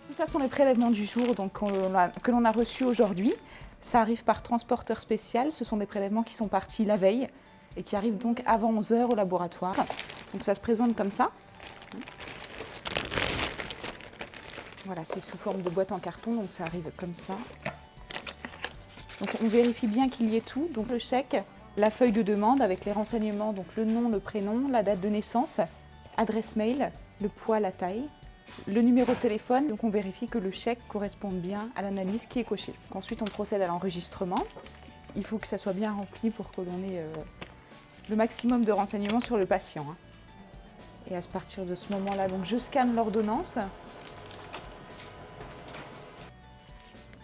Tout ça sont les prélèvements du jour donc, que l'on a reçus aujourd'hui. Ça arrive par transporteur spécial. Ce sont des prélèvements qui sont partis la veille et qui arrivent donc avant 11 h au laboratoire. Donc ça se présente comme ça. Voilà, c'est sous forme de boîte en carton, donc ça arrive comme ça. Donc on vérifie bien qu'il y ait tout. Donc le chèque, la feuille de demande avec les renseignements, donc le nom, le prénom, la date de naissance, adresse mail, le poids, la taille, le numéro de téléphone. Donc on vérifie que le chèque corresponde bien à l'analyse qui est cochée. Donc ensuite on procède à l'enregistrement. Il faut que ça soit bien rempli pour que l'on ait le maximum de renseignements sur le patient. Et à partir de ce moment-là, donc je scanne l'ordonnance.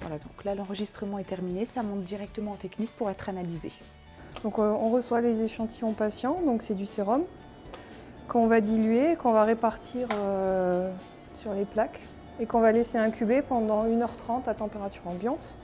Voilà, donc là l'enregistrement est terminé, ça monte directement en technique pour être analysé. Donc on reçoit les échantillons patients, donc c'est du sérum, qu'on va diluer, qu'on va répartir sur les plaques et qu'on va laisser incuber pendant 1h30 à température ambiante.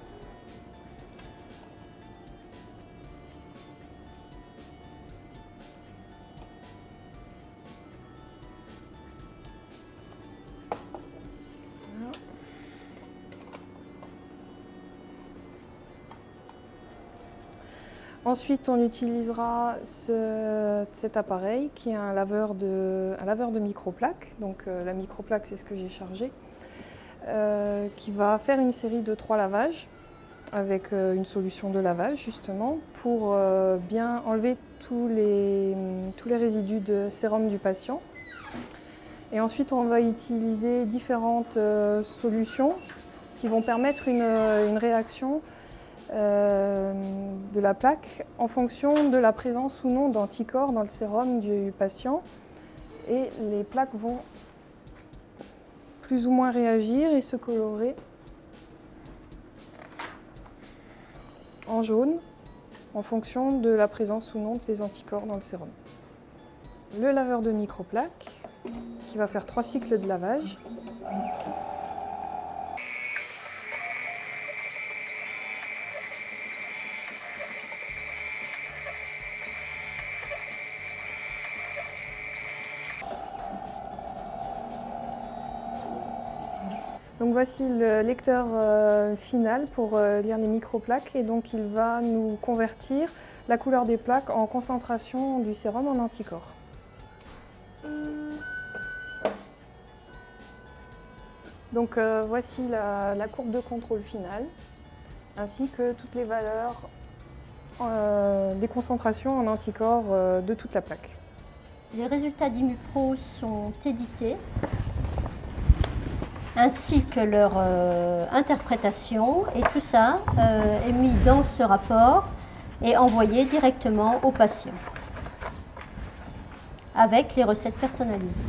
Ensuite, on utilisera cet appareil qui est un laveur de microplaques. Donc la microplaque, c'est ce que j'ai chargé, qui va faire une série de 3 lavages avec une solution de lavage justement pour bien enlever tous les résidus de sérum du patient. Et ensuite, on va utiliser différentes solutions qui vont permettre une réaction de la plaque en fonction de la présence ou non d'anticorps dans le sérum du patient. Et les plaques vont plus ou moins réagir et se colorer en jaune en fonction de la présence ou non de ces anticorps dans le sérum. Le laveur de microplaques qui va faire 3 cycles de lavage. Donc voici le lecteur final pour lire les microplaques et donc il va nous convertir la couleur des plaques en concentration du sérum en anticorps. Donc voici la courbe de contrôle finale ainsi que toutes les valeurs des concentrations en anticorps de toute la plaque. Les résultats d'IMUPRO sont édités, ainsi que leur interprétation, et tout ça est mis dans ce rapport et envoyé directement au patient, avec les recettes personnalisées.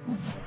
Ouf.